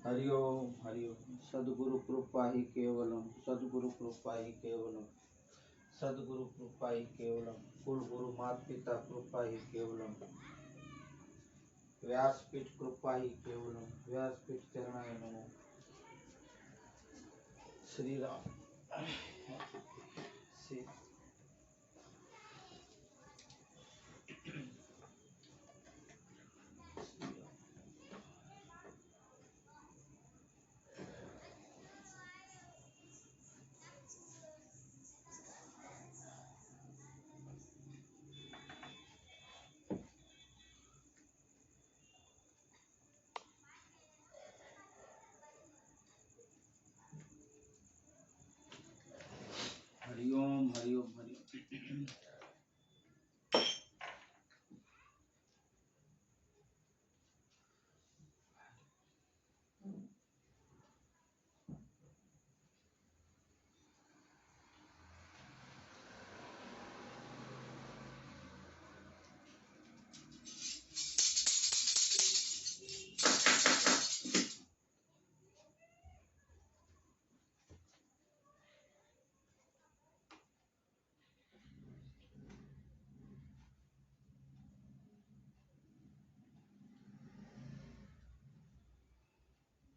हरिओम हरिओम। सद्गुरु कृपा ही केवलम, सद्गुरु कृपा ही केवलम, सद्गुरु कृपा ही केवलम, कुल गुरु माता पिता कृपा ही केवलम, व्यासपीठ कृपा ही केवलम, व्यासपीठ चरणाय नमो। श्री राम श्री हरिओम हरिओम हरिओम।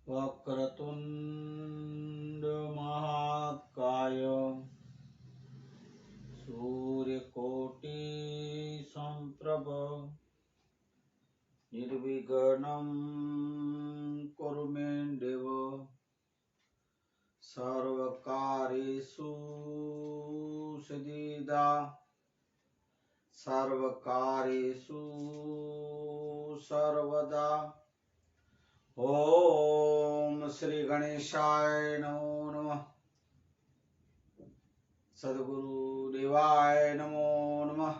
वक्रतुंड महाकाय सूर्यकोटि संप्रभ निर्विघ्नं कुरु मे देव सर्वकार्येषु सिद्धिदा सर्वकार्येषु सर्वदा। ओम श्री गणेशाय नमो नमः, सद्गुरु देवाय नमो नमः,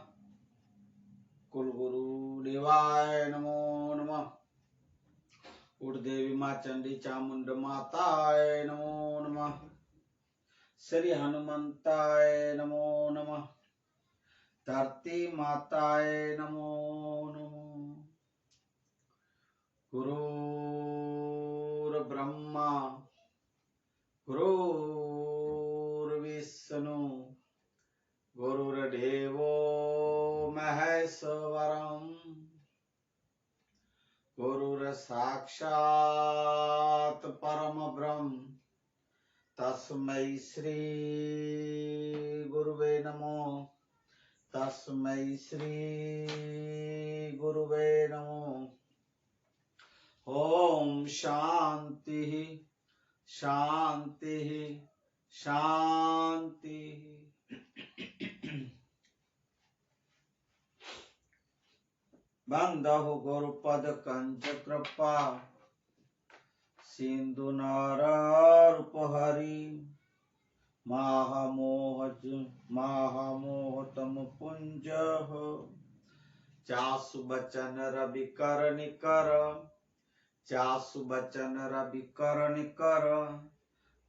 कुलगुरु देवाय नमो नमः, उड़देवी माँ चंडी चामुंड माताय नमो नमः, श्री हनुमंताय नमो नमः, धरती माताय नमो नमः। गुरुर्ब्रह्मा गुरुर्विष्णु गुरुर्देवो महेश्वरम् गुरुर्साक्षात् परम ब्रह्म तस्मै श्री गुरुवे नमो, तस्मै श्री गुरुवे नमो। ओम शांति शांति शांति। बंधु गुरुपद कंच कृपा सिंधु नारायणपहरि महामोहतम पुंज चासु बचन रवि कर निकर, चासु बचन रवि कर निकर,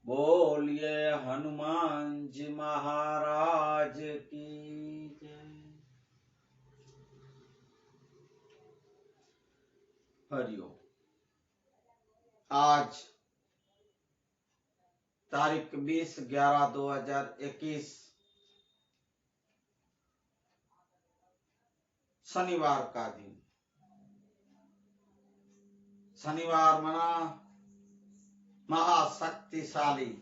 बोलिए हनुमान जी महाराज की जय। हरिओम। आज तारीख 20/11/2021 शनिवार का दिन। शनिवार मना महाशक्तिशाली,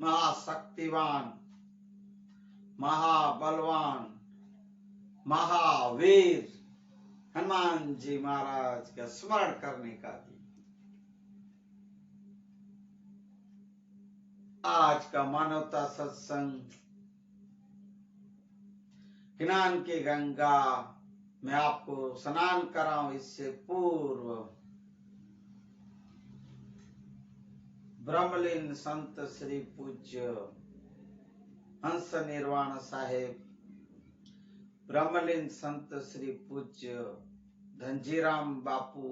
महाशक्तिवान, महाबलवान, महावीर हनुमान जी महाराज का स्मरण करने का दिन। आज का मानवता सत्संग ज्ञान की गंगा में आपको स्नान कराऊं इससे पूर्व ब्रह्मलीन संत श्री पूज्य हंस निर्वाण साहेब, ब्रह्मलीन संत श्री पूज्य धनजीराम बापू,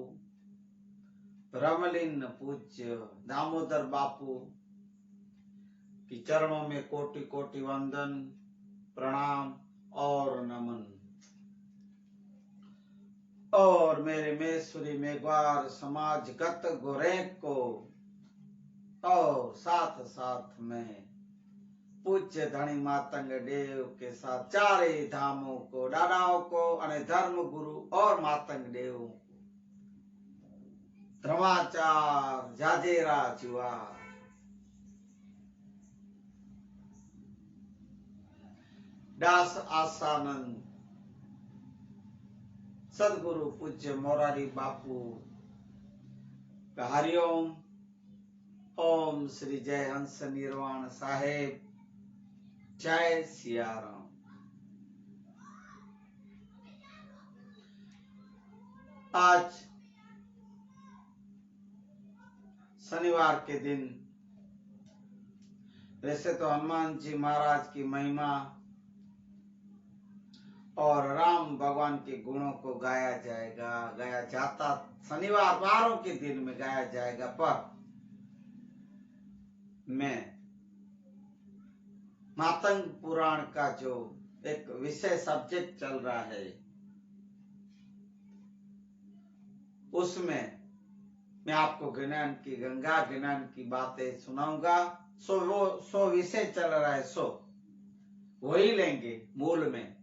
ब्रह्मलीन पूज्य दामोदर बापू की चरणों में कोटि कोटि वंदन प्रणाम और नमन। और मेरे मेसुरी मेघवार समाजगत गोरे को और साथ साथ में पूज्य धनी मातंग देव के साथ चारे धामों को दादाओं को अने धर्म गुरु और मातंग देव धर्माचार जाजेरा जुआ दास आसानंद सदगुरु पूज्य मोरारी बापू हरिओम। ओम श्री जय हंस निर्वाण साहेब। जय सिया राम। आज शनिवार के दिन वैसे तो हनुमान जी महाराज की महिमा और राम भगवान के गुणों को गाया जाता शनिवार वारों के दिन में गाया जाएगा, पर मैं मातंग पुराण का जो एक विषय सब्जेक्ट चल रहा है उसमें मैं आपको ज्ञान की गंगा ज्ञान की बातें सुनाऊंगा। सो विषय चल रहा है, सो वही लेंगे मूल में,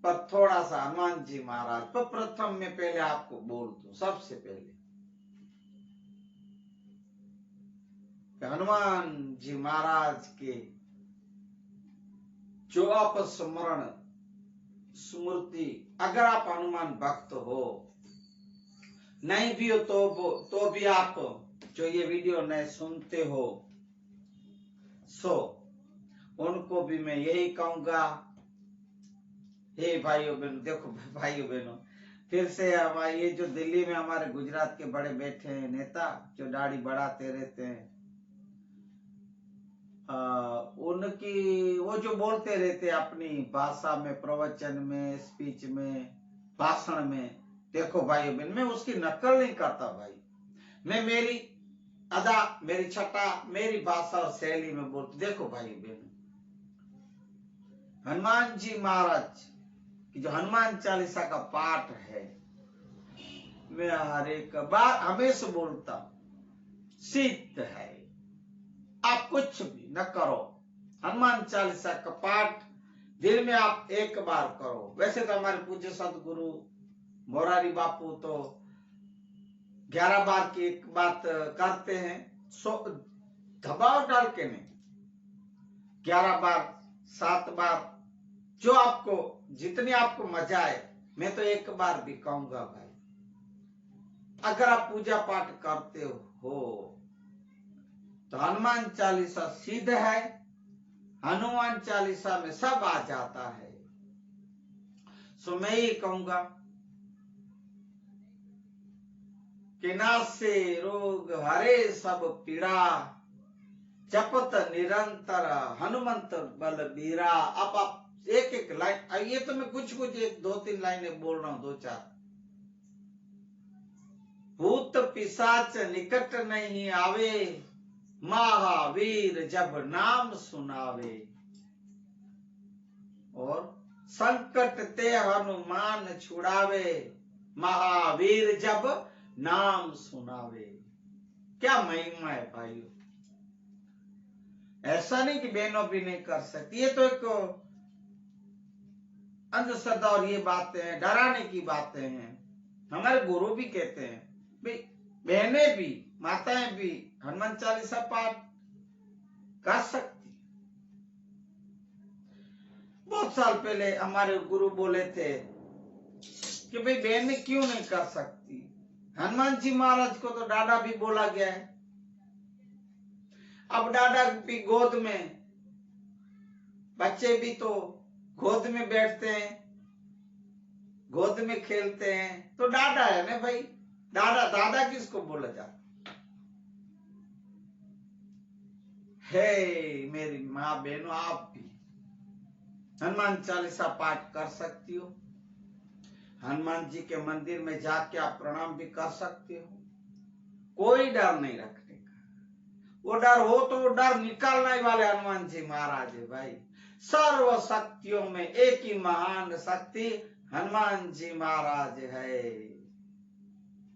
पर थोड़ा सा हनुमान जी महाराज पर प्रथम में पहले आपको बोल दूं। सबसे पहले हनुमान जी महाराज के जो आप स्मरण स्मृति, अगर आप हनुमान भक्त हो, नहीं भी हो तो भी आप जो ये वीडियो नहीं सुनते हो, सो उनको भी मैं यही कहूंगा, हे भाइयों बहनों, देखो भाइयों बहनों, फिर से हमारे ये जो दिल्ली में हमारे गुजरात के बड़े बैठे हैं नेता जो दाढ़ी बढ़ाते रहते हैं, उनकी वो जो बोलते रहते अपनी भाषा में, प्रवचन में, स्पीच में, भाषण में, देखो भाई बहन, मैं उसकी नकल नहीं करता भाई, मैं मेरी अदा, मेरी छटा, मेरी भाषा और शैली में बोलती। देखो भाई बहन, हनुमान जी महाराज की जो हनुमान चालीसा का पाठ है, मैं हर एक बार हमेशा बोलता, सिद्ध है, आप कुछ भी न करो, हनुमान चालीसा का पाठ दिन में आप एक बार करो। वैसे तो हमारे पूज्य सदगुरु मोरारी बापू तो 11 बार की एक बात करते हैं, सो दबाव डाल के नहीं, 11 बार 7 बार जो आपको जितनी आपको मजा आए, मैं तो एक बार भी कहूंगा भाई, अगर आप पूजा पाठ करते हो तो हनुमान चालीसा सिद्ध है, हनुमान चालीसा में सब आ जाता है। सो मैं ये कहूंगा कि नासे रोग हरे सब पीड़ा, जपत निरंतर हनुमंत बलबीरा। अब आप एक एक लाइन, ये तो मैं कुछ एक 2-3 लाइनें बोल रहा हूं, 2-4। भूत पिशाच निकट नहीं आवे, महावीर जब नाम सुनावे, और संकट ते हनुमान छुड़ावे, महावीर जब नाम सुनावे। क्या महिमा है भाइयों, ऐसा नहीं कि बहनों भी नहीं कर सकती, ये तो एक अंधश्रद्धा और ये बातें डराने की बातें हैं। हमारे गुरु भी कहते हैं भाई बहनें भी माताएं भी हनुमान चालीसा पाठ कर सकती। बहुत साल पहले हमारे गुरु बोले थे कि भाई बहनें क्यों नहीं कर सकती, हनुमान जी महाराज को तो दादा भी बोला गया है। अब दादा भी गोद में, बच्चे भी तो गोद में बैठते हैं, गोद में खेलते हैं, तो दादा है ना भाई, दादा दादा किसको बोला जाता है। मेरी माँ बहनों, आप भी हनुमान चालीसा पाठ कर सकती हो, हनुमान जी के मंदिर में जाके आप प्रणाम भी कर सकते हो, कोई डर नहीं रखने का। वो डर हो तो वो डर निकालने वाले हनुमान जी महाराज है भाई। सर्व शक्तियों में एक ही महान शक्ति हनुमान जी महाराज है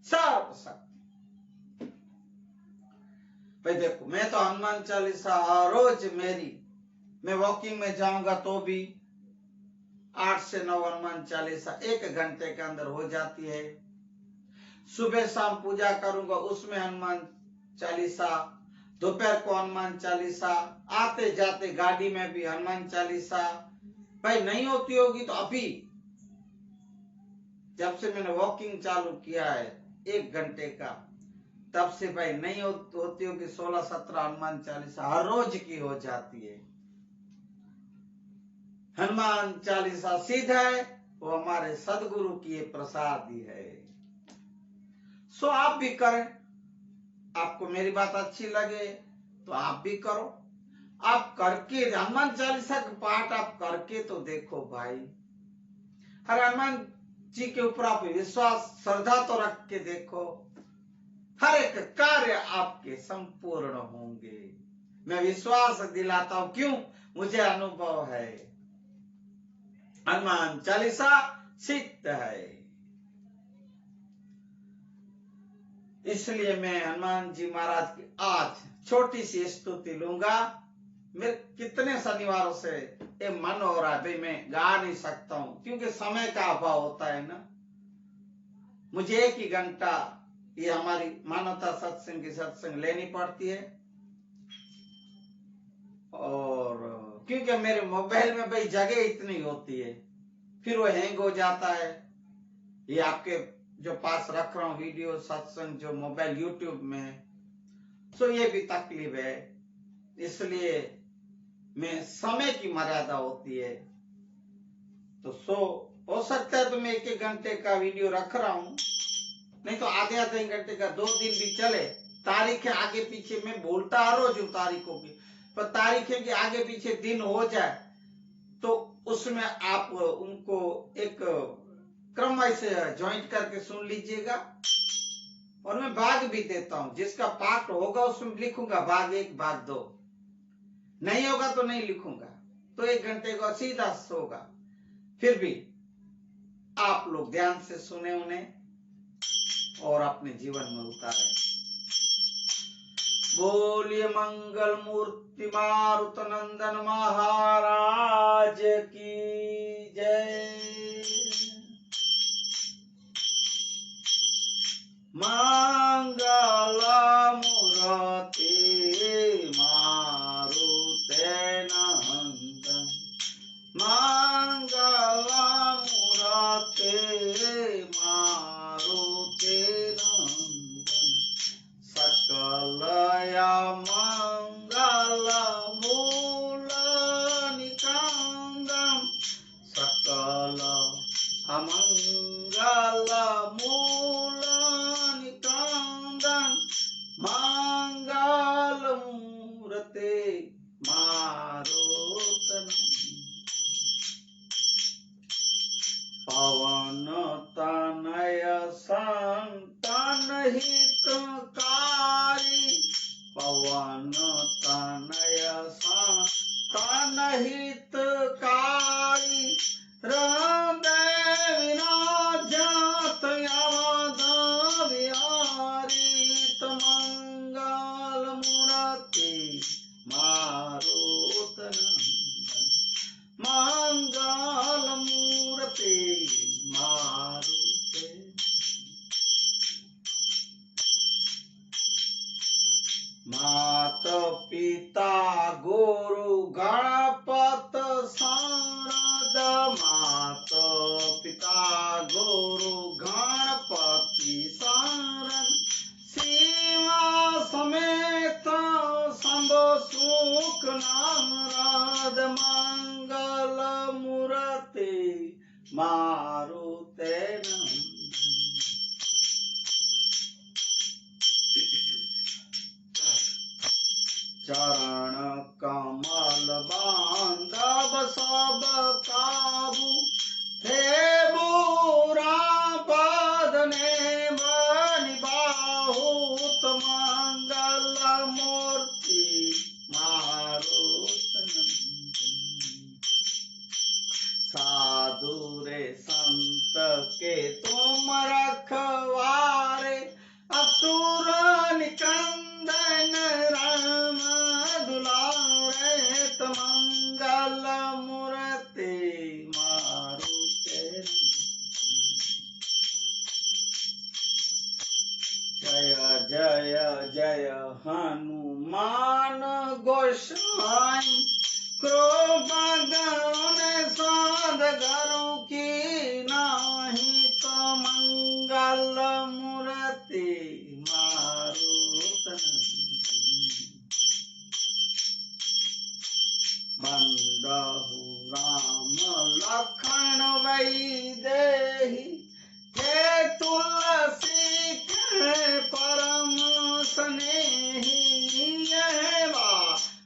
सर्वशक्ति। भाई देखो, मैं तो हनुमान चालीसा हर रोज मैं वॉकिंग में जाऊंगा तो भी 8 से 9 हनुमान चालीसा 1 घंटे के अंदर हो जाती है। सुबह शाम पूजा करूंगा उसमें हनुमान चालीसा, दोपहर को हनुमान चालीसा, आते जाते गाड़ी में भी हनुमान चालीसा। भाई नहीं होती होगी तो अभी जब से मैंने वॉकिंग चालू किया है 1 घंटे का, तब से भाई नहीं होती होगी 16-17 हनुमान चालीसा हर रोज की हो जाती है। हनुमान चालीसा सीधा है, वो हमारे सदगुरु की प्रसादी है। सो आप भी करें, आपको मेरी बात अच्छी लगे तो आप भी करो। आप करके हनुमान चालीसा का पाठ आप करके तो देखो भाई, हर हनुमान जी के ऊपर आप विश्वास श्रद्धा तो रख के देखो, हर एक कार्य आपके संपूर्ण होंगे। मैं विश्वास दिलाता हूं, क्यों? मुझे अनुभव है, हनुमान चालीसा सिद्ध है। इसलिए मैं हनुमान जी महाराज की आज छोटी सी स्तुति लूंगा। मेरे कितने शनिवारों से ये मन हो रहा है भाई मैं गा नहीं सकता हूं, क्योंकि समय का अभाव होता है ना। मुझे 1 ही घंटा ये हमारी मानवता सत्संग की सत्संग लेनी पड़ती है, और क्योंकि मेरे मोबाइल में भाई जगह इतनी होती है, फिर वो हैंग हो जाता है। ये आपके जो पास रख रहा हूं वीडियो सत्संग जो मोबाइल यूट्यूब में है, तो ये भी तकलीफ है। इसलिए मैं समय की मर्यादा होती है, तो हो सकता है तो मैं 1 घंटे का वीडियो रख रहा हूं, नहीं तो आधे घंटे का 2 दिन भी चले। तारीखें आगे पीछे मैं बोलता आ रोज हूं तारीखों की, पर तारीखें के आगे पीछे दिन हो जाए तो उसमें आप उनको एक क्रम वाइज ज्वाइंट करके सुन लीजिएगा। और मैं भाग भी देता हूं, जिसका पाठ होगा उसमें लिखूंगा भाग 1 भाग 2, नहीं होगा तो नहीं लिखूंगा, तो 1 घंटे का सीधा होगा। फिर भी आप लोग ध्यान से सुने उन्हें और अपने जीवन में उतारे। बोलिए मंगल मूर्ति मारुत नंदन महाराज की जय। मंगल मूर्ति मारुते नंदन, मंगल मूर्ति मारुते नंदन, सकलया मंगल मूल निकंदन, सकल अमंगल मूल निकंदन, मंगल मूर्ते मारुत पवन तनय संतन हितकारी, पवन तनय संतन हितकारी, हृदय विराजत अवध बिहारी, मंगल मूर्ति मारुत नंदन, मंगल मूर्ति मारुते। मात पिता गुरु गणपत शारद, मात पिता गुरु गणपति शारद, शिवा समेत शंभो सुख नारद, मंगल मूर्ति मारुते नंदन। चरण कमल बांध जय जय हनुमान गोसाई कृपा करुने साध गुरु की नाही तो मंगल मूर्ति मारुत बंदहु राम लखन वैदेही के तुलसी के परम स्नेही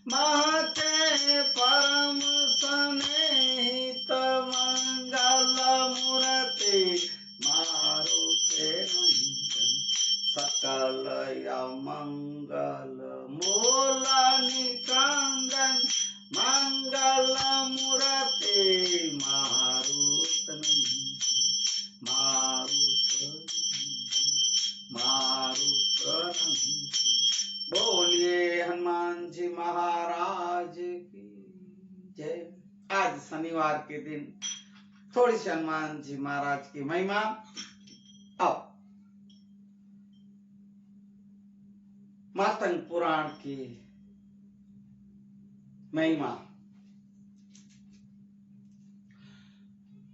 महते परम स्नेहित मंगल मूर्ति मारुते नंदन सकल मंगल मूल निकंदन मंगल मूर्ति मारुत नंदन मारुत नंदन। बोलिए हनुमान जी महाराज की जय। आज शनिवार के दिन थोड़ी सी हनुमान जी महाराज की महिमा। अब मातंग पुराण की महिमा।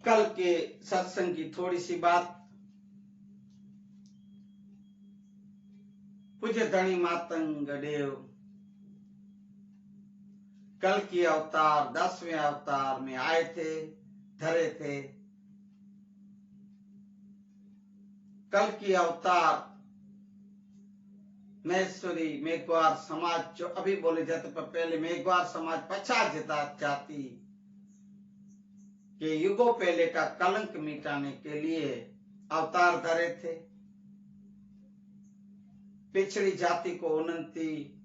कल के सत्संग की थोड़ी सी बात। पूज्य धनी मातंग देव कल की अवतार 10वें अवतार में आए थे, धरे थे। कल की अवतार महेश्वरी मेघवार समाज जो अभी बोले जाते, पर पहले मेघवार समाज पछाड़ जाती के युगों पहले का कलंक मिटाने के लिए अवतार धरे थे। पिछड़ी जाति को उन्नति,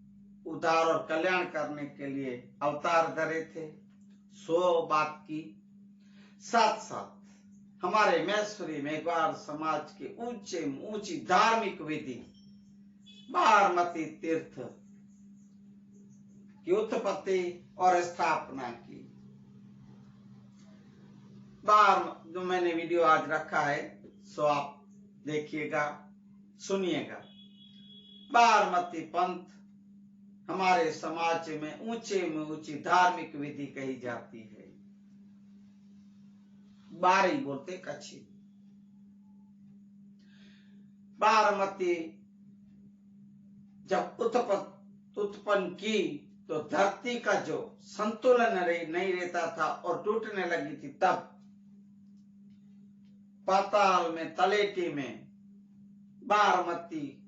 उद्धार और कल्याण करने के लिए अवतार धरे थे। सो बात की साथ साथ हमारे महेश्वरी मेघवार समाज के ऊंचे ऊंची धार्मिक विधि बारमती तीर्थ की उत्पत्ति और स्थापना की। जो मैंने वीडियो आज रखा है सो आप देखिएगा, सुनिएगा। बारमती पंथ हमारे समाज में ऊंची धार्मिक विधि कही जाती है। बारी बोलते कच्छी। बारमती जब उत्पन्न की तो धरती का जो संतुलन नहीं रहता था और टूटने लगी थी, तब पाताल में तलेटी में बारमती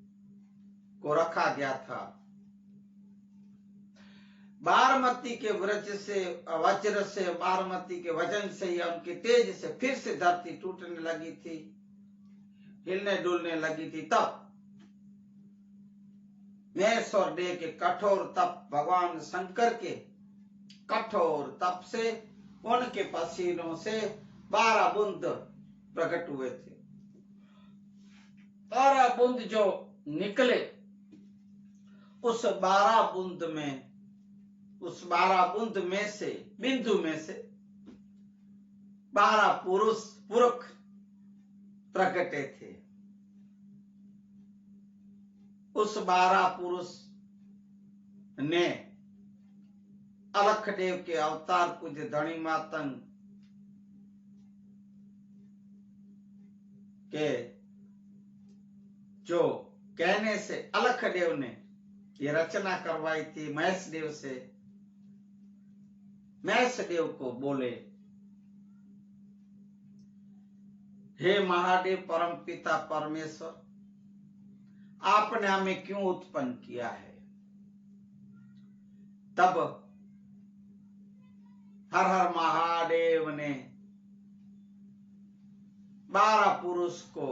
को रखा गया था। बारमती के वज्र से बारमती के वजन से या उनके तेज से फिर से धरती टूटने लगी थी, हिलने डुलने लगी थी। तब महेश्वर देव के कठोर तप, भगवान शंकर के कठोर तप से, उनके पसीनों से 12 बूंद प्रकट हुए थे। 12 बूंद जो निकले, उस 12 बूंद में से बिंदु में से 12 पुरुष प्रकटे थे। उस 12 पुरुष ने अलख देव के अवतार पूज्य धनी मातंग के जो कहने से अलख देव ने ये रचना करवाई थी महेश देव से। महेश देव को बोले, हे महादेव परम पिता परमेश्वर, आपने हमें क्यों उत्पन्न किया है? तब हर हर महादेव ने 12 पुरुष को,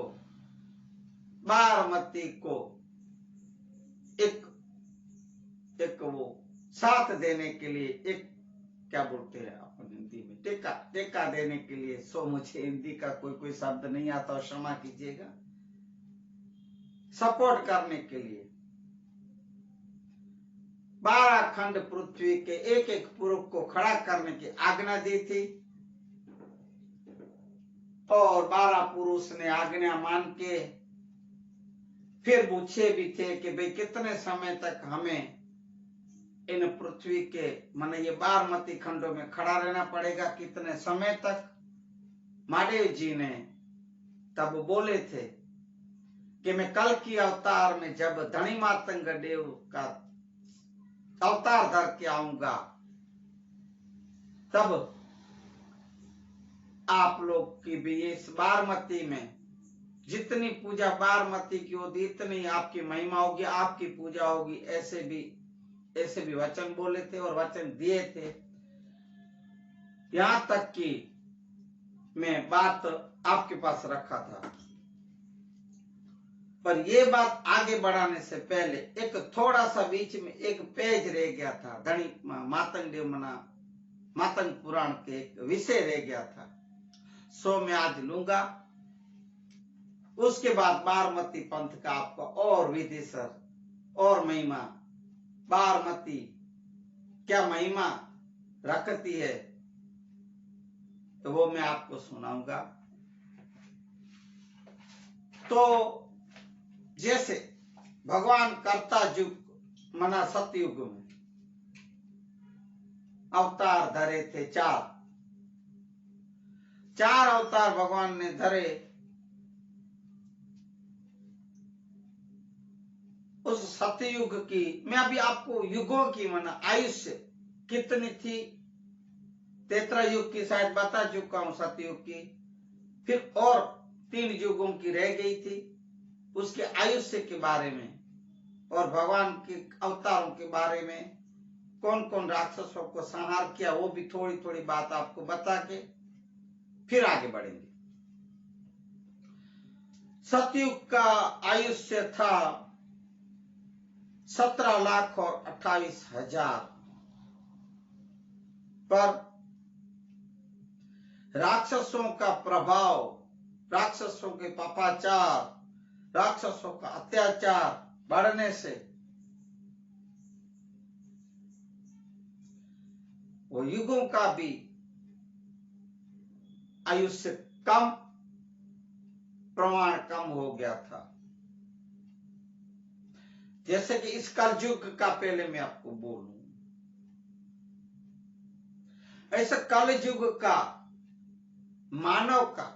बारमती को एक वो साथ देने के लिए, एक क्या बोलते हैं अपन हिंदी में, टेका देने के लिए। सो मुझे हिंदी का कोई शब्द नहीं आता और क्षमा कीजिएगा। सपोर्ट करने के लिए 12 खंड पृथ्वी के एक पुरुष को खड़ा करने की आज्ञा दी थी और 12 पुरुष ने आज्ञा मान के फिर पूछे भी थे कि भाई कितने समय तक हमें इन पृथ्वी के माने ये बारमती खंडों में खड़ा रहना पड़ेगा, कितने समय तक। महादेव जी ने तब बोले थे कि मैं कल की अवतार में जब धनी मातंग देव का अवतार धर के आऊंगा, तब आप लोग की भी इस बारमती में जितनी पूजा बारमती की होती इतनी आपकी महिमा होगी, आपकी पूजा होगी। ऐसे भी वचन बोले थे और वचन दिए थे। यहां तक कि मैं बात आपके पास रखा था, पर ये बात आगे बढ़ाने से पहले एक थोड़ा सा बीच में एक पेज रह गया था। धनी मातंग देव मातंग पुराण के एक विषय रह गया था, सो मैं आज लूंगा। उसके बाद बारमती पंथ का आपको और विधिसर और महिमा, बारमती क्या महिमा रखती है, तो वो मैं आपको सुनाऊंगा। तो जैसे भगवान कर्ता युग मना सतयुग में अवतार धरे थे, चार अवतार भगवान ने धरे। उस सतयुग की मैं अभी आपको युगों की मना आयुष्य कितनी थी, तेतरा युग की शायद बता चुका हूं, सतयुग की, फिर और 3 युगों की रह गई थी, उसके आयुष्य के बारे में और भगवान के अवतारों के बारे में, कौन कौन राक्षसों को संहार किया, वो भी थोड़ी थोड़ी बात आपको बता के फिर आगे बढ़ेंगे। सतयुग का आयुष्य था 17,28,000, पर राक्षसों का प्रभाव, राक्षसों के पापाचार, राक्षसों का अत्याचार बढ़ने से वो युगों का भी आयुष्य कम, प्रमाण कम हो गया था। जैसे कि इस कलयुग का पहले मैं आपको बोलूं, ऐसा कलयुग का मानव का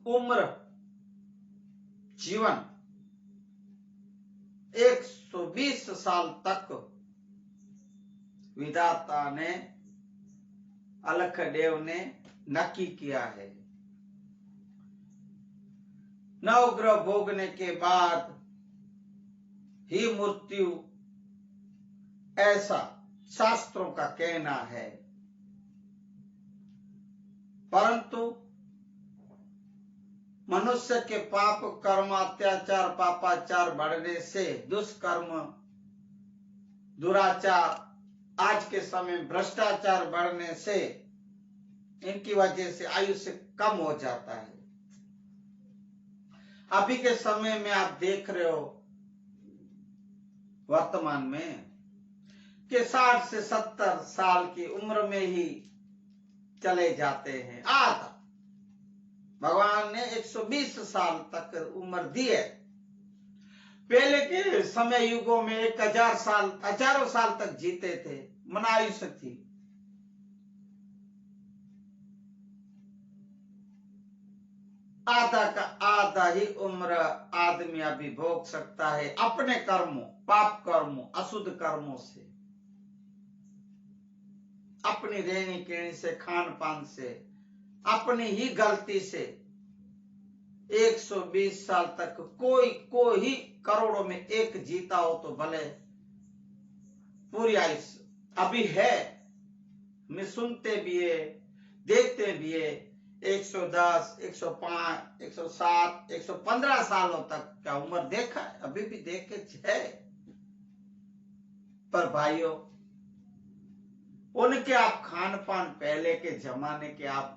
उम्र जीवन 120 साल तक विधाता ने, अलख देव ने नक्की किया है। नवग्रह भोगने के बाद ही मृत्यु, ऐसा शास्त्रों का कहना है। परंतु मनुष्य के पाप कर्म, अत्याचार, पापाचार बढ़ने से, दुष्कर्म, दुराचार, आज के समय भ्रष्टाचार बढ़ने से, इनकी वजह से आयुष्य कम हो जाता है। अभी के समय में आप देख रहे हो वर्तमान में कि 60 से 70 साल की उम्र में ही चले जाते हैं। आधा भगवान ने 120 साल तक उम्र दी है। पहले के समय युगों में 1000 साल, हजारों साल तक जीते थे, मनायुष्य थी। आधा का आधा ही उम्र आदमी अभी भोग सकता है अपने कर्मों, पाप कर्मों, अशुद्ध कर्मों से, अपनी रहनी कहनी से, खान पान से, अपनी ही गलती से 120 साल तक कोई ही करोड़ों में एक जीता हो तो भले पूरी आयुष्य अभी है। मैं सुनते भी है, देखते भी है, 110, 105, 107, 115 सालों तक का उम्र देखा है, अभी भी देखे है। पर भाइयों, उनके आप खान पान, पहले के जमाने के आप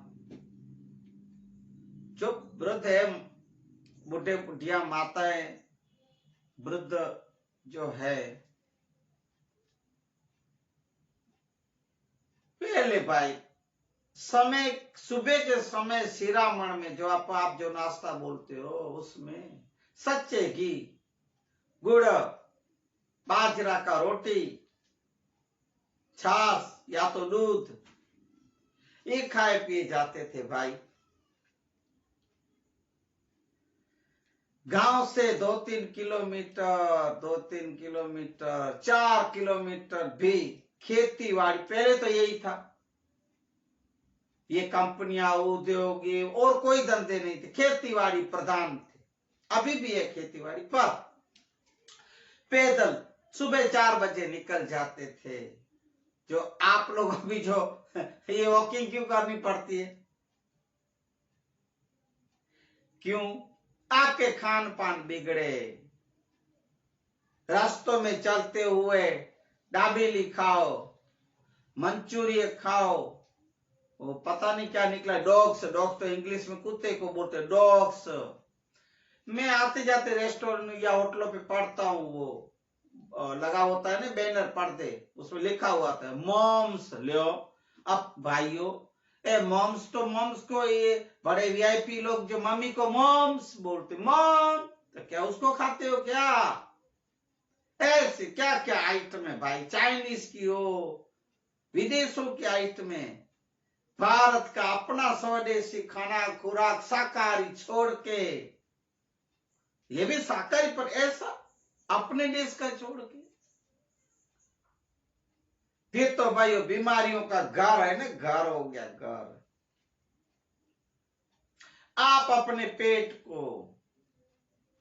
जो वृद्ध है, बुढ़े बुढ़िया माताएं, वृद्ध जो है, पहले भाई समय, सुबह के समय शिरामण में जो आप जो नाश्ता बोलते हो, उसमें सच्चे घी, गुड़, बाजरा का रोटी, छाछ या तो दूध, ये खाए पिए जाते थे भाई। गांव से 2-3 किलोमीटर, 4 किलोमीटर भी खेती बाड़ी, पहले तो यही था। ये कंपनियां, उद्योग, और कोई धंधे नहीं थे, खेती बाड़ी प्रधान थे। अभी भी है खेती बाड़ी, पर पैदल सुबह 4 बजे निकल जाते थे। जो आप लोग अभी जो ये वॉकिंग क्यों करनी पड़ती है? क्यों? आपके खान पान बिगड़े। रास्तों में चलते हुए दाबेली खाओ, मंचूरियन खाओ, वो पता नहीं क्या निकला, डॉग्स तो इंग्लिश में कुत्ते को बोलते डॉग्स। मैं आते जाते रेस्टोरेंट या होटलों पे पढ़ता हूँ, वो लगा होता है ना बैनर, पर्दे, उसमें लिखा हुआ था मॉम्स लो। अब भाइयों, मॉम्स तो मॉम्स को, ये बड़े वीआईपी लोग जो मम्मी को मॉम्स बोलते, मॉम, तो क्या उसको खाते हो क्या? ऐसे क्या क्या आइटम है भाई, चाइनीज की हो, विदेशों की आइटम है। भारत का अपना स्वदेशी खाना खुराक शाकाहारी छोड़ के, ये भी शाकाहारी पर ऐसा अपने देश का छोड़ के, फिर तो भाई बीमारियों का घर है ना, घर हो गया घर। आप अपने पेट को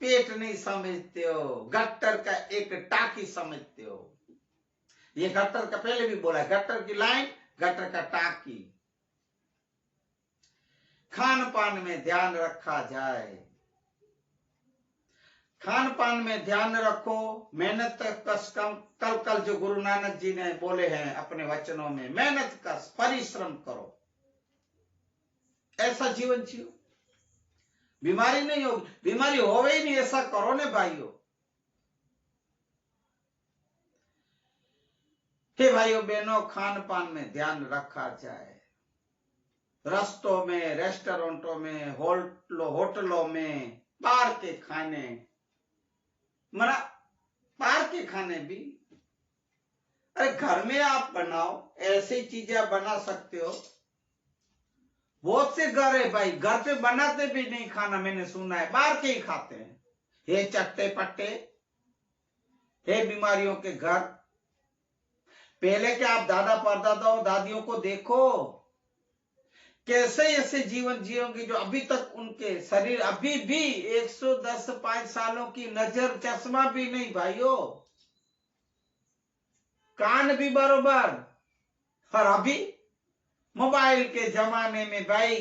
पेट नहीं समझते हो, गट्टर का एक टाकी समझते हो। ये गट्टर का पहले भी बोला, गट्टर की लाइन, गट्टर का टाकी। खान पान में ध्यान रखा जाए, खान पान में ध्यान रखो, मेहनत कस कल जो गुरु नानक जी ने बोले हैं अपने वचनों में, मेहनत कस परिश्रम करो, ऐसा जीवन जियो, बीमारी नहीं होगी। बीमारी होवे ही नहीं, ऐसा करो ने भाइयों। हे भाइयों बहनों, खान पान में ध्यान रखा जाए। रास्तों में, रेस्टोरेंटों में, होटलों में, बाहर के खाने, मना बाहर के खाने भी, अरे घर में आप बनाओ, ऐसी चीजें बना सकते हो। बहुत से घर है भाई, घर पे बनाते भी नहीं खाना, मैंने सुना है, बाहर के ही खाते हैं। ये चट्टे पट्टे, ये बीमारियों के घर। पहले के आप दादा परदादाओं दादियों को देखो, कैसे ऐसे जीवन जियोगे जो अभी तक उनके शरीर अभी भी 110 सालों की, नजर चश्मा भी नहीं भाइयों, कान भी बरोबर। और अभी मोबाइल के जमाने में भाई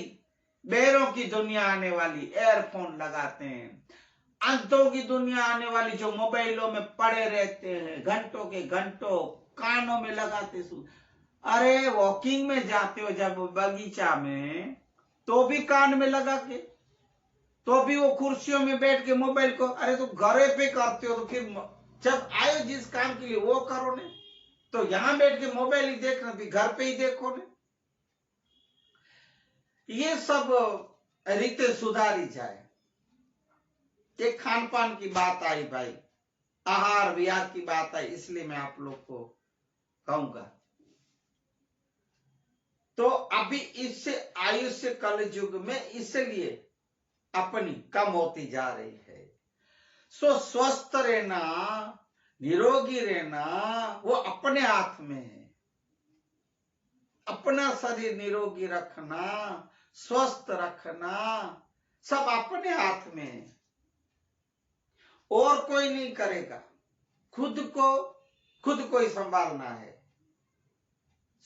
बेरों की दुनिया आने वाली, एयरफोन लगाते हैं। अंतों की दुनिया आने वाली, जो मोबाइलों में पड़े रहते हैं घंटों के घंटों, कानों में लगाते सुन। अरे वॉकिंग में जाते हो जब बगीचा में, तो भी कान में लगा के, तो भी वो कुर्सियों में बैठ के मोबाइल को, अरे तो घरे पे करते हो तो फिर जब आए जिस काम के लिए वो करो ने, तो यहां बैठ के मोबाइल ही देखना, भी घर पे ही देखो ने। ये सब रीते सुधारी जाए। एक खान पान की बात आई भाई, आहार विहार की बात आई, इसलिए मैं आप लोग को कहूंगा। तो अभी इससे आयुष्य कल युग में इसलिए अपनी कम होती जा रही है। सो स्वस्थ रहना, निरोगी रहना वो अपने हाथ में है। अपना शरीर निरोगी रखना, स्वस्थ रखना सब अपने हाथ में है, और कोई नहीं करेगा। खुद को ही संभालना है।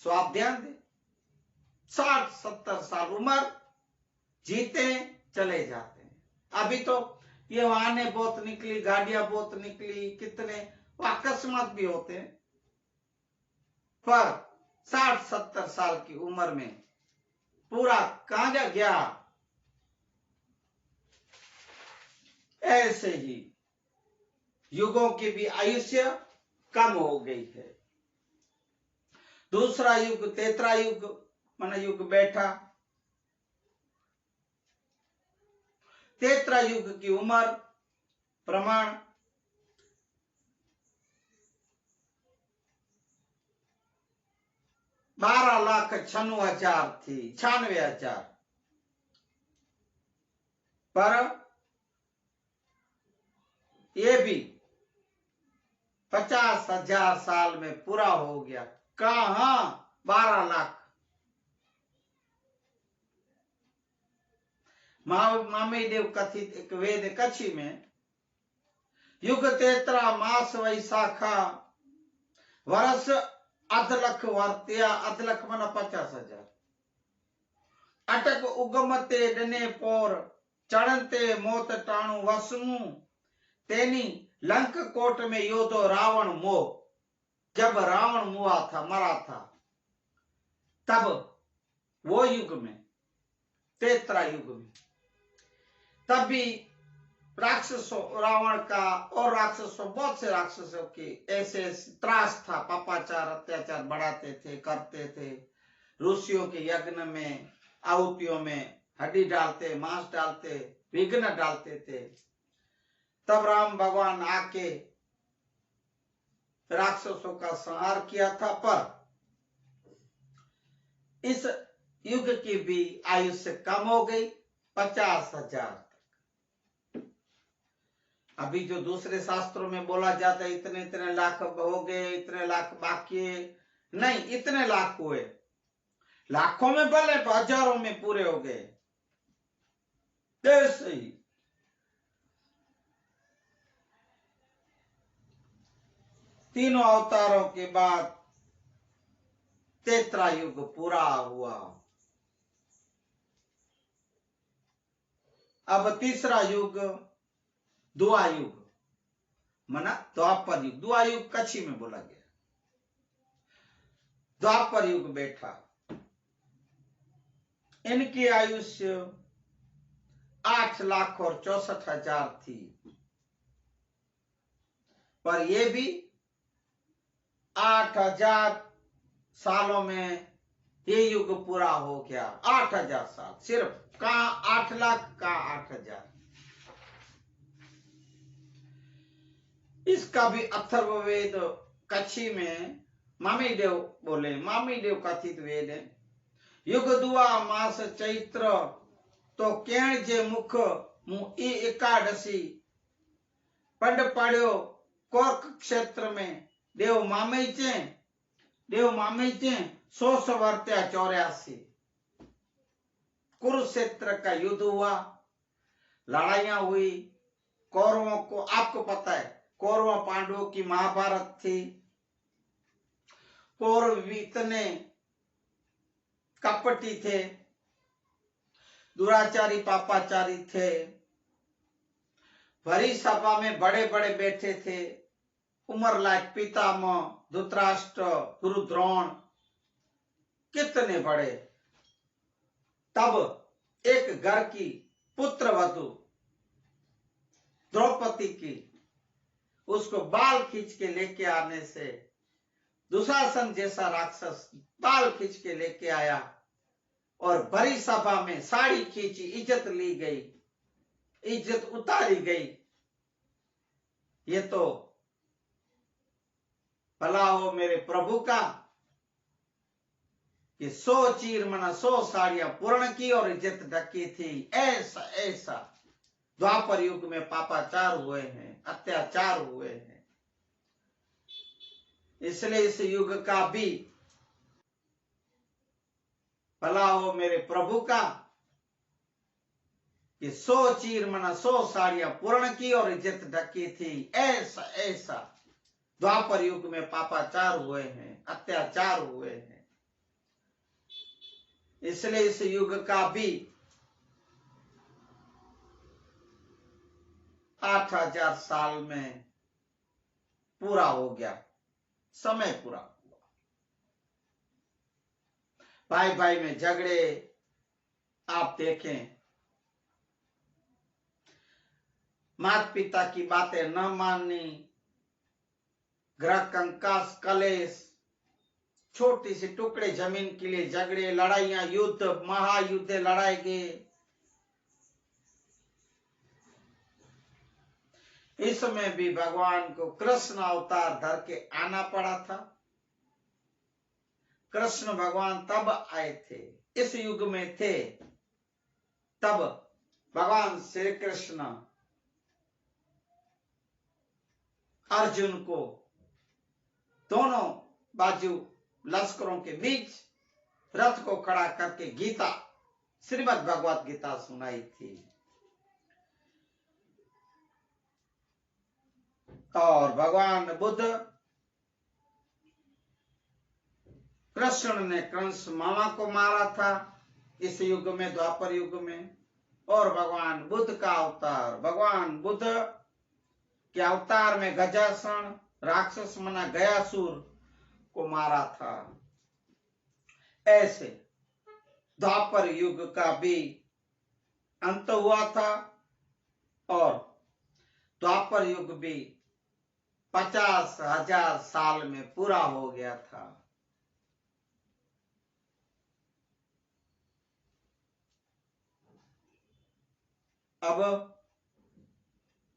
सो आप ध्यान दें, 60-70 साल उम्र जीते चले जाते हैं। अभी तो ये वाहनें बहुत निकली, गाड़ियां बहुत निकली, कितने अकस्मात भी होते हैं, पर 60-70 साल की उम्र में पूरा कहां गया। ऐसे ही युगों की भी आयुष्य कम हो गई है। दूसरा युग, तेसरा युग माना युग बैठा, तेसरा युग की उम्र प्रमाण 12,96,000 थी, 96,000, पर ये भी 50,000 साल में पूरा हो गया। कहां 12 लाख। मामी देव कथित एक वेद कच्छी में युग तेतरा मास वैसाखा वर्ष अधलख वर्त्या, अधलख मना 50,000, अटक उगमते डने पोर चढ़ते मोत टाणु वसमु तेनी लंक कोट में योधो रावण मोह। जब रावण मुआ था, मरा था, तब वो युग में, तेतरा युग में, तब भी राक्षसों, रावण का और राक्षसों, बहुत से राक्षसों की ऐसे त्रास था। पापाचार अत्याचार बढ़ाते थे, करते थे। ऋषियों के यज्ञ में, आहुतियों में हड्डी डालते, मांस डालते, विघ्न डालते थे। तब राम भगवान आके राक्षसों का संहार किया था। पर इस युग की भी आयुष्य कम हो गई, 50,000। अभी जो दूसरे शास्त्रों में बोला जाता है इतने इतने लाख हो गए, इतने लाख बाकी है, नहीं, इतने लाख हुए। लाखों में भले, हजारों में पूरे हो गए। ऐसे ही तीनों अवतारों के बाद तेतरा युग पूरा हुआ। अब तीसरा युग दुआ युग, मना द्वापर युग। दुआ युग कच्छी में बोला गया। द्वापर युग बैठा। इनकी आयुष्य 8,64,000 थी, पर ये भी 8,000 सालों में ये युग पूरा हो गया। 8,000 साल सिर्फ, कहा 8 लाख, कहा 8,000। इसका भी अथर्ववेद कच्छी में मामी देव बोले, मामी देव कथित वेद है। युग दुआ मास चैत्र तो केण जे मुख मु ई एकादशी पंड पड़ो कोर्क क्षेत्र में देव मामी चे 100 वर्त्या 84। कुरुक्षेत्र का युद्ध हुआ, लड़ाइयां हुई। कौरवों को, आपको पता है कौरव पांडवों की महाभारत थी। कौरव भी इतने कपटी थे, दुराचारी पापाचारी थे। भरी सभा में बड़े बड़े बैठे थे, उमर लायक पितामह धृतराष्ट्र, गुरु द्रोण, कितने बड़े। तब एक घर की पुत्र वधु द्रौपदी की, उसको बाल खींच के लेके आने से दुशासन जैसा राक्षस बाल खींच के लेके आया और भरी सभा में साड़ी खींची, इज्जत ली गई, इज्जत उतारी गई। ये तो भला हो मेरे प्रभु का कि 100 चीर मना 100 साड़ियां पूर्ण की और इज्जत ढकी थी। ऐसा ऐसा द्वापर युग में पापाचार हुए हैं, अत्याचार हुए हैं। इसलिए इस युग का भी भला हो मेरे प्रभु का कि 100 चीर मना 100 साड़ियां पूर्ण की और इज्जत ढकी थी। ऐसा ऐसा द्वापर युग में पापाचार हुए हैं, अत्याचार हुए हैं। इसलिए इस युग का भी 8,000 साल में पूरा हो गया, समय पूरा हुआ। भाई भाई में झगड़े आप देखें, माता पिता की बातें न माननी, ग्रह कंकास कलेश, छोटी सी टुकड़े जमीन के लिए झगड़े, लड़ाइयां, युद्ध, महायुद्ध लड़ाए गए। इसमें भी भगवान को कृष्ण अवतार धर के आना पड़ा था। कृष्ण भगवान तब आए थे, इस युग में थे तब भगवान श्री कृष्ण अर्जुन को दोनों बाजू लश्करों के बीच रथ को खड़ा करके गीता, श्रीमद् भगवत गीता सुनाई थी। और भगवान बुद्ध, कृष्ण ने कंस मामा को मारा था इस युग में, द्वापर युग में। और भगवान बुद्ध का अवतार, भगवान बुद्ध के अवतार में गजासन राक्षस मना गयासुर को मारा था। ऐसे द्वापर युग का भी अंत हुआ था और द्वापर युग भी 50,000 साल में पूरा हो गया था।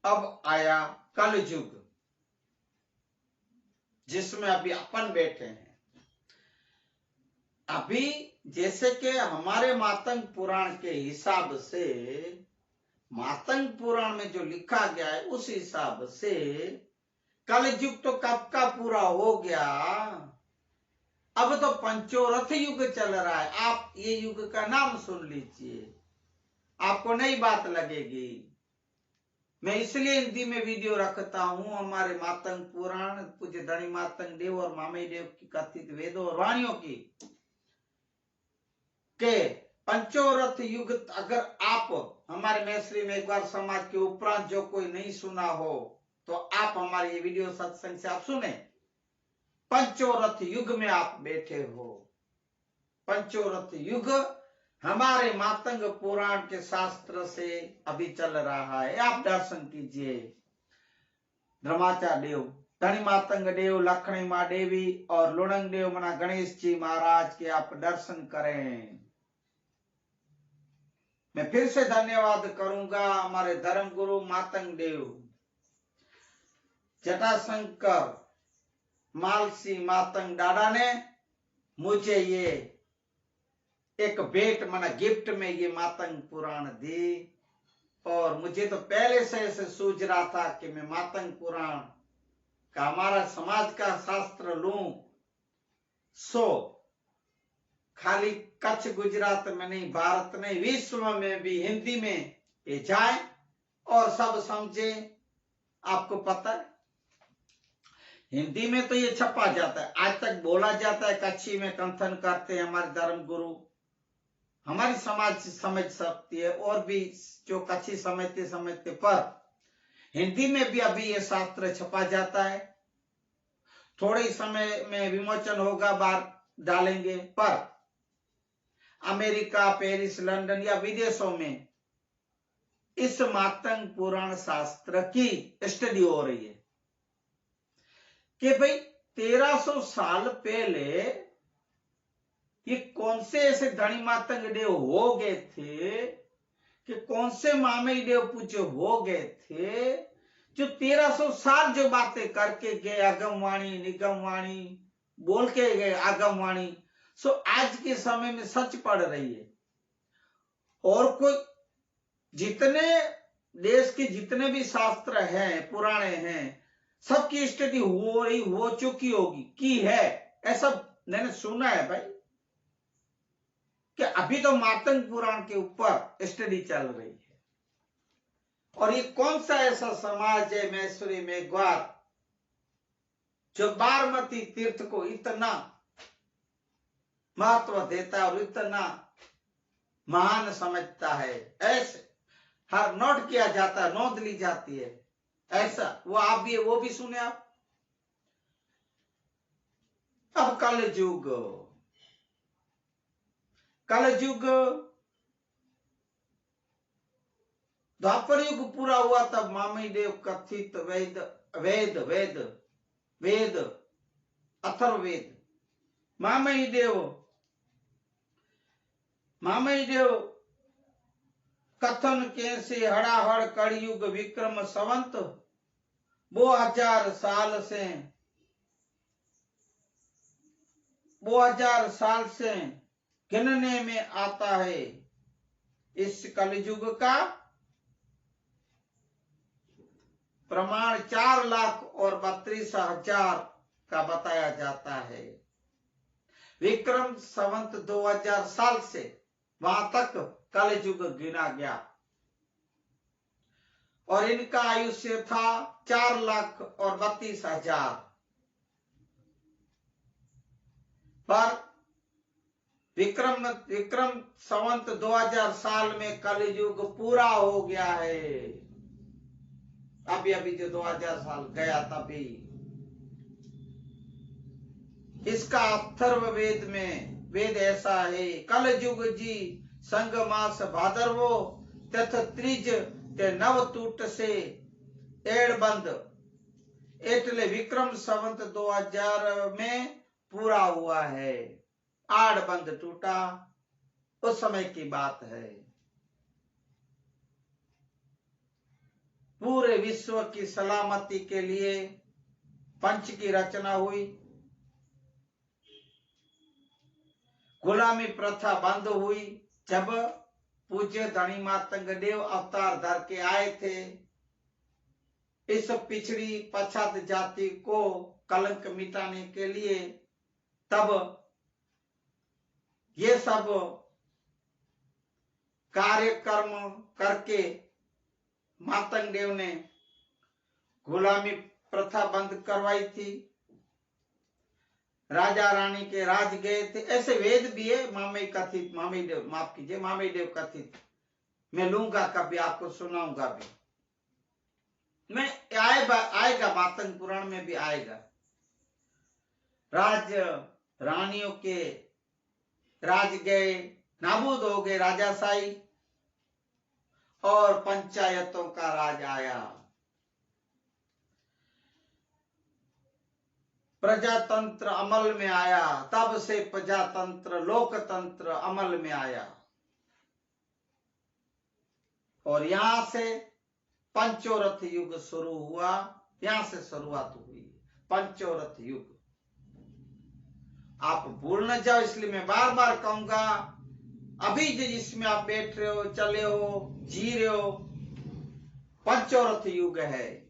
अब आया कलयुग, जिसमें अभी अपन बैठे हैं। अभी जैसे कि हमारे मातंग पुराण के हिसाब से, मातंग पुराण में जो लिखा गया है उस हिसाब से कलयुग तो कब का पूरा हो गया। अब तो पंचोरथ युग चल रहा है। आप ये युग का नाम सुन लीजिए, आपको नई बात लगेगी। मैं इसलिए हिंदी में वीडियो रखता हूं, हमारे मातंग पुराण, पूज्य धनी मातंग देव और मामई देव की कथित वेदों और वाणियों की के पंचोरथ युग। अगर आप हमारे मैश्री में एक बार समाज के उपरांत जो कोई नहीं सुना हो तो आप हमारे ये वीडियो सत्संग से आप सुने। पंचोरथ युग में आप बैठे हो। पंचोरथ युग हमारे मातंग पुराण के शास्त्र से अभी चल रहा है। आप दर्शन कीजिए। धर्माचार्य देव, धनी मातंग देव, लखनी माँ देवी और लुणंग देव मना गणेश जी महाराज के आप दर्शन करें। मैं फिर से धन्यवाद करूंगा हमारे धर्म गुरु मातंग देव, जटाशंकर मालसी मातंग दादा ने मुझे ये एक भेंट मना गिफ्ट में ये मातंग पुराण दी। और मुझे तो पहले से ऐसे सूझ रहा था कि मैं मातंग पुराण का हमारा समाज का शास्त्र लूं, सो खाली कच्छ गुजरात में नहीं, भारत नहीं, विश्व में भी हिंदी में ये जाए और सब समझे। आपको पता है हिंदी में तो ये छपा जाता है, आज तक बोला जाता है, कच्छी में कंथन करते हैं हमारे धर्म गुरु, हमारी समाज समझ सकती है और भी जो कच्छी समझते पर हिंदी में भी अभी ये शास्त्र छपा जाता है। थोड़े ही समय में विमोचन होगा, बाहर डालेंगे। पर अमेरिका, पेरिस, लंदन या विदेशों में इस मातंग पुराण शास्त्र की स्टडी हो रही है कि भाई 1300 साल पहले ये कौन से ऐसे धनी मातंग देव हो गए थे, कि कौन से मामई देव पूज्य हो गए थे जो 1300 साल जो बातें करके गए, आगमवाणी निगमवाणी बोल के गए, आगमवाणी सो आज के समय में सच पड़ रही है। और कोई जितने देश के जितने भी शास्त्र हैं, पुराणे हैं, सबकी स्टडी हो चुकी होगी, की है, ऐसा मैंने सुना है भाई, कि अभी तो मातंग पुराण के ऊपर स्टडी चल रही है। और ये कौन सा ऐसा समाज है मैसूरी में ग्वार जो बारमती तीर्थ को इतना महत्व देता है और इतना महान समझता है। ऐसे हर नोट किया जाता है, नोंद ली जाती है। ऐसा वो भी सुने आप। अब कलयुग द्वापर युग पूरा हुआ तब मामई देव कथित वेद अथर्ववेद मामई देव कथन के से हड़ाहड़ कलयुग विक्रम संवत 2000 साल से गिनने में आता है। इस कलयुग का प्रमाण 4,32,000 का बताया जाता है। विक्रम संवत 2000 साल से वहां तक कलयुग गिना गया और इनका आयुष्य था 4,32,000। पर विक्रम संवत 2000 साल में कलयुग पूरा हो गया है। अभी जो 2000 साल गया तभी। इसका अथर्ववेद में वेद ऐसा है, कलयुग जी संग मास भादरवो तथ त्रिज ते नव टूट से एड़बंद एटले विक्रम संवत 2000 में पूरा हुआ है। आड़बंद टूटा उस समय की बात है। पूरे विश्व की सलामती के लिए पंच की रचना हुई। गुलामी प्रथा बंद हुई जब पूज्य धनी मातंग देव अवतार धर के आए थे। इस पिछड़ी पछात जाति को कलंक मिटाने के लिए तब ये सब कार्यक्रम करके मातंग देव ने गुलामी प्रथा बंद करवाई थी। राजा रानी के राज गए थे। ऐसे वेद भी है। मामे कथित, मामे देव माफ कीजिए, मामे देव कथित मैं लूंगा, कभी आपको सुनाऊंगा भी। मैं आएगा मातंग पुराण में भी आएगा। राज रानियों के राज गए, नाबूद हो गए राजाशाही और पंचायतों का राज आया। प्रजातंत्र अमल में आया। तब से प्रजातंत्र लोकतंत्र अमल में आया और यहां से पंचोरथ युग शुरू हुआ। यहां से शुरुआत हुई पंचोरथ युग। आप भूल न जाओ, इसलिए मैं बार बार कहूंगा, अभी जिसमें आप बैठ रहे हो, चले हो, जी रहे हो, पंचोरथ युग है।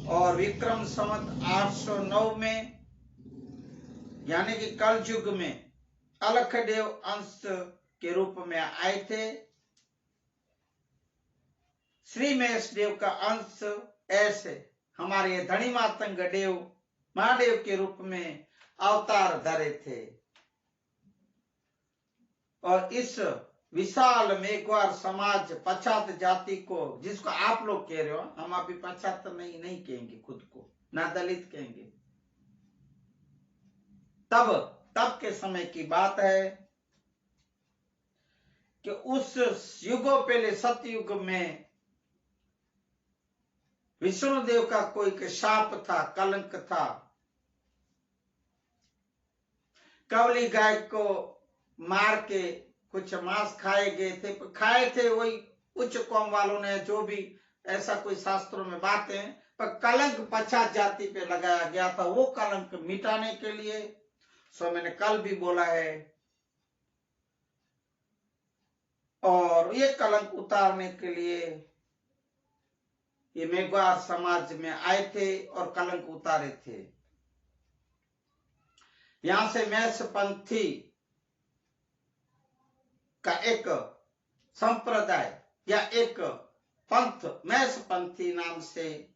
और विक्रम संवत 809 में यानी कि कल युग में अलखदेव अंश के रूप में आए थे। श्री महेश देव का अंश ऐसे हमारे धनी मातंग देव महादेव के रूप में अवतार धरे थे। और इस विशाल मेघवार समाज पछात जाति को, जिसको आप लोग कह रहे हो, हम अभी पछात नहीं कहेंगे खुद को, ना दलित कहेंगे। तब के समय की बात है कि उस युगों पहले सतयुग में विष्णुदेव का कोई शाप था, कलंक था। कवली गाय को मार के कुछ मांस खाए थे वही उच्च कौम वालों ने, जो भी ऐसा कोई शास्त्रों में बातें, पर कलंक पछात जाति पे लगाया गया था। वो कलंक मिटाने के लिए, सो मैंने कल भी बोला है, और ये कलंक उतारने के लिए ये मेघवार समाज में आए थे और कलंक उतारे थे। यहां से मैषपंथी का एक संप्रदाय या एक पंथ मैषपंथी नाम से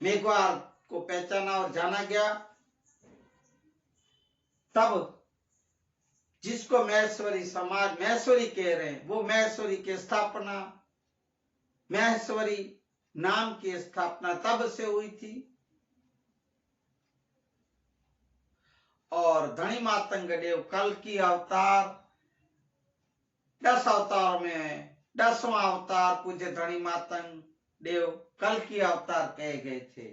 मेघवार को पहचाना और जाना गया। तब जिसको महेश्वरी समाज महेश्वरी कह रहे हैं, वो महेश्वरी की स्थापना, महेश्वरी नाम की स्थापना तब से हुई थी। और धनी मातंग देव कल की अवतार, 10 अवतार में 10वां अवतार पूज्य धनी मातंग देव कल की अवतार कहे गए थे।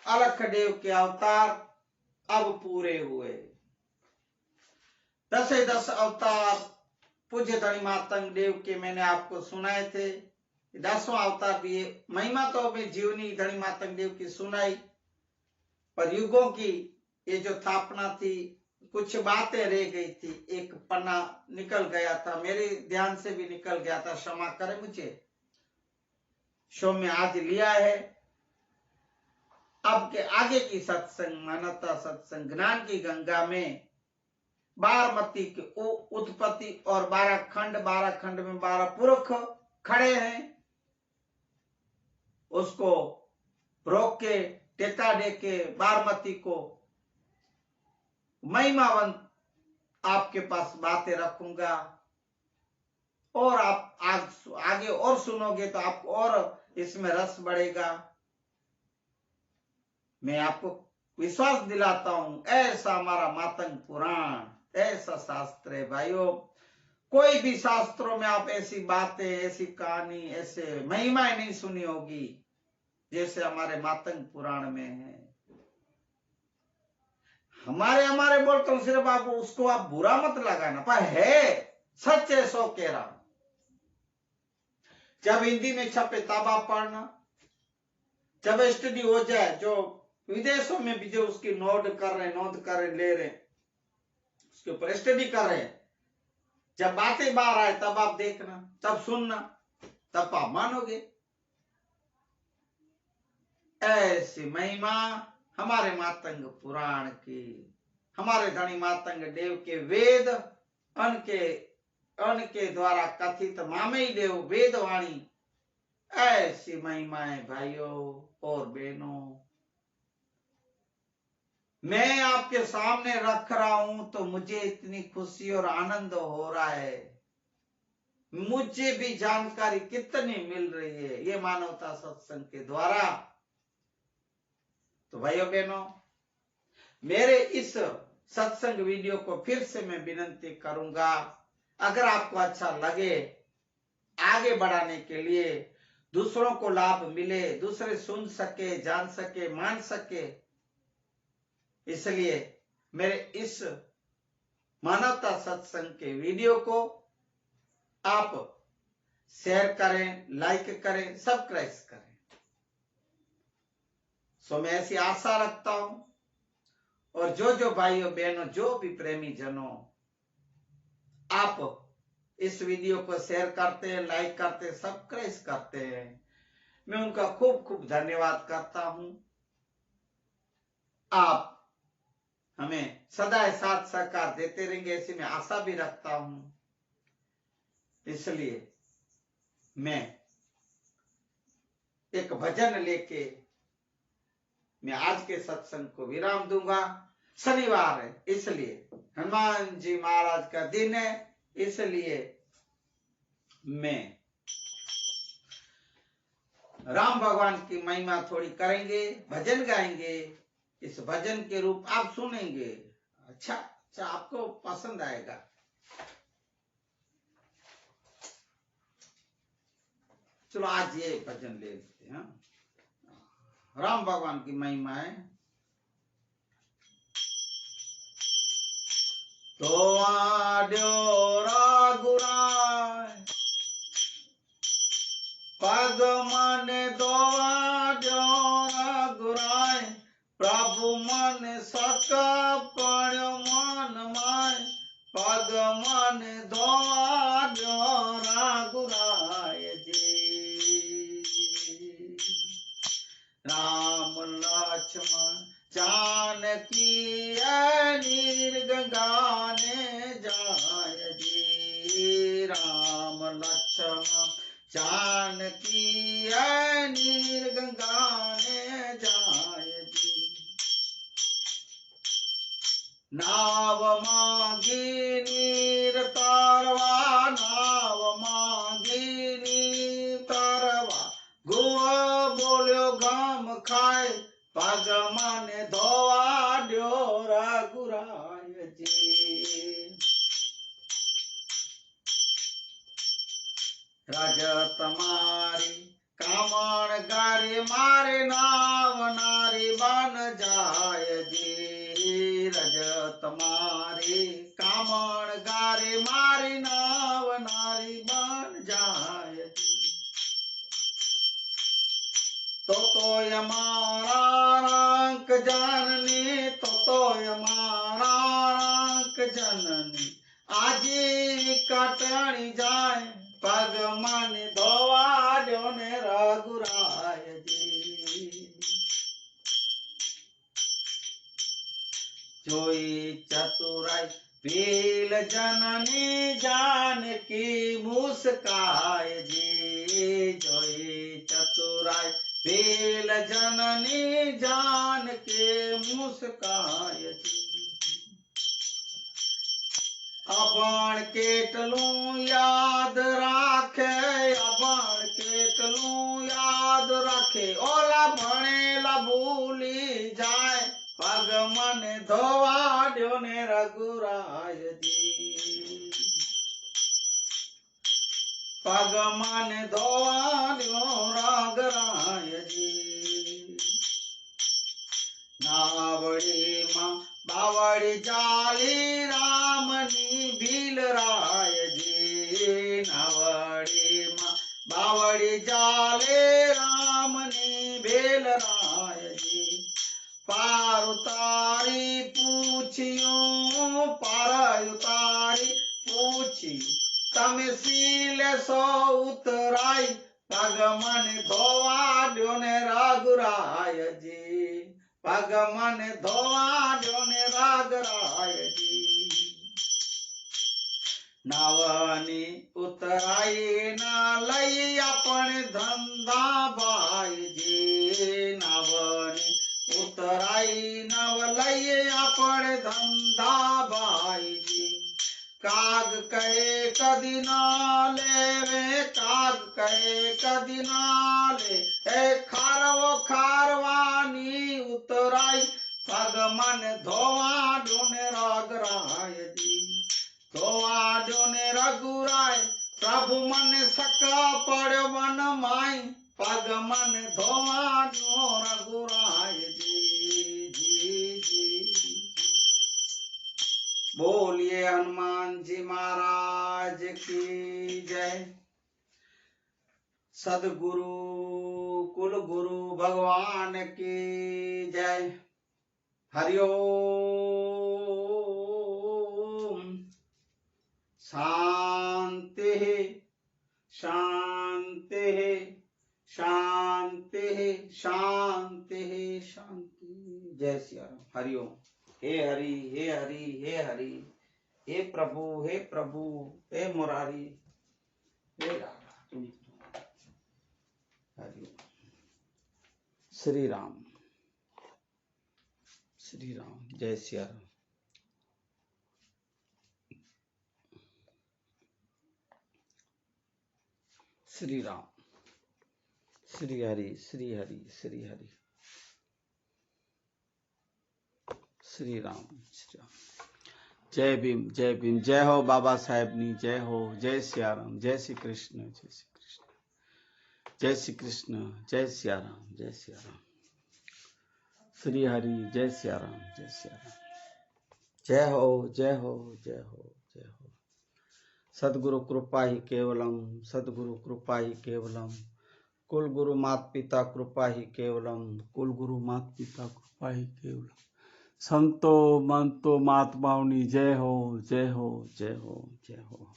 अलख देव के अवतार अब पूरे हुए। 10 अवतार पूज्य धनी मातंग देव के मैंने आपको सुनाए थे। 10वां अवतार भी है। महिमा तो मैं जीवनी धनी मातंग देव की सुनाई, पर युगों की ये जो स्थापना थी, कुछ बातें रह गई थी, एक पन्ना निकल गया था, मेरे ध्यान से भी निकल गया था, क्षमा करें मुझे। शो में आज लिया है। अब के आगे की सत्संग, मानवता सत्संग, ज्ञान की गंगा में बारामती की उत्पत्ति और 12 खंड में 12 पुरख खड़े हैं, उसको रोक के टेका दे के बारामती को महिमावंत आपके पास बातें रखूंगा, और आप आगे और सुनोगे तो आपको और इसमें रस बढ़ेगा। मैं आपको विश्वास दिलाता हूं, ऐसा हमारा मातंग पुराण, ऐसा शास्त्र है भाइयों। कोई भी शास्त्रों में आप ऐसी बातें, ऐसी कहानी, ऐसे महिमाएं नहीं सुनी होगी जैसे हमारे मातंग पुराण में है। हमारे बोलते हूं सिर्फ आप उसको आप बुरा मत लगाना, पर है सच है, सो कह रहा हूं। जब हिंदी में छपे तब आप पढ़ना, जब स्टडी हो जाए, जो विदेशों में भी जो उसकी नोट कर रहे ले रहे, उसके ऊपर स्टडी कर रहे हैं, जब बातें बाहर आए तब आप देखना, तब सुनना, तब आप मानोगे। ऐसी महिमा हमारे मातंग पुराण की, हमारे धनी मातंग देव के वेद उनके द्वारा कथित मामई देव वेदवाणी, ऐसी महिमाएं भाइयों और बहनों मैं आपके सामने रख रहा हूं तो मुझे इतनी खुशी और आनंद हो रहा है। मुझे भी जानकारी कितनी मिल रही है ये मानवता सत्संग के द्वारा। तो भाइयों बहनों, मेरे इस सत्संग वीडियो को फिर से मैं विनती करूंगा, अगर आपको अच्छा लगे, आगे बढ़ाने के लिए, दूसरों को लाभ मिले, दूसरे सुन सके, जान सके, मान सके, इसलिए मेरे इस मानवता सत्संग के वीडियो को आप शेयर करें, लाइक करें, सब्सक्राइब करें। सो मैं ऐसी आशा रखता हूं, और जो भाइयों बहनों, जो भी प्रेमी जनों आप इस वीडियो को शेयर करते हैं, लाइक करते हैं, सब्सक्राइब करते हैं, मैं उनका खूब खूब धन्यवाद करता हूं। आप हमें सदा साथ सहकार देते रहेंगे ऐसी मैं आशा भी रखता हूं। इसलिए मैं एक भजन लेके मैं आज के सत्संग को विराम दूंगा। शनिवार है, इसलिए हनुमान जी महाराज का दिन है, इसलिए मैं राम भगवान की महिमा थोड़ी करेंगे, भजन गाएंगे। इस भजन के रूप आप सुनेंगे। अच्छा, आपको पसंद आएगा। चलो आज ये भजन ले लेते हैं। राम भगवान की महिमा है। तो आड्यो रागुराय पग मन दोवाड्यो रागुराय, प्रभु मन सका पण मन माय, पग मन दोवाड्यो रागुराय जी। राम लक्ष्मण जानकी निर्गंगाने जाय जी। राम लक्ष्मण जानकी निर्गंगाने जाय जी। नाव मांगी नीर तारवा, नाव मांगी नीर तारवा, गुआ बोल्यो गाम खाए, पग मन धोवा ड्योरा गुराय जी। रजत मारी कामण गारी मारे, नाव नारी बन जाय जी। रजत मारी कामण गारी मारी, नाव અમારા રાંક જાનની તો અમારા રાંક જનની આજી કાટણી જાય પગ મને ધોવાડ્યો ને રઘુરાયજી જોઈ ચતુરાઈ ભીલ જનની જાનકી મુસ્કાય જી જોઈ ચતુરાઈ ભીલ જનની જાનકી મુસ્કાય જી અભણ કેટલું યાદ રાખે અભણ કેટલું યાદ રાખે ઓલા ભણેલા ભૂલી જાય પગ મને ધોવાડ્યો ને રઘુરાયજી પગ મને ધોવાડ્યો રઘુરાયજી નાવડીમાં બાવડી ચાલી રામની ભીલરાયજી નાવડીમાં બાવડી ચાલે રામની ભીલરાયજી પાર ઉતારી પૂછ્યું પાર ઉતારી પૂછ્યું તમે શીલે સો ઉતરાઈ પગ મને ધોવાડ્યો ને રઘુરાયજી પગ મને ધોવાડ્યો ને રઘુરાયજી નાવની ઉતરાઈ ના લઈ આપણે ધંધા ભાઈજી નાવની ઉતરાઈ નવ લઈએ આપણે ધંધા ભાઈજી કાગ કહે કદી ના લેવે કાગ કહે કદી ના લે એ ખારવો ખારવાની ઉતરાઈ પગ મને ધોવાડ્યો ને રઘુરાયજી ધોવાડ્યો ને રઘુરાય પ્રભુ મને સક પડ્યો વન માય પગ મને ધોવાડ્યો રઘુરાયજી જી જી बोलिए हनुमान जी महाराज की जय सदगुरु कुल गुरु भगवान की जय हरिओम शांति शांति शांति शांति शांति जय श्री राम हरिओम हे हरि हे हरि हे हरि हे प्रभु हे मुरारी हे राधा तुम हरि श्री राम जय श्री राम श्री राम श्री हरि श्री हरि श्री हरि श्री राम जय भीम जय हो बाबा साहेब नी जय हो जय सियाराम जय श्री कृष्ण जय श्री कृष्ण जय श्री कृष्ण जय सियाराम श्री हरि जय सियाराम जय हो जय हो जय हो जय हो सद्गुरु कृपा ही केवलम सद्गुरु कृपा ही केवलम कुल गुरु मात पिता कृपा ही केवलम कुल गुरु मात पिता कृपा ही केवलम संतो मंतो महात्माओं जय हो जय हो जय हो जय हो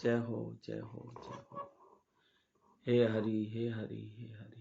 जय हो जय हो जय हो हे हरि हे हरि हे हरि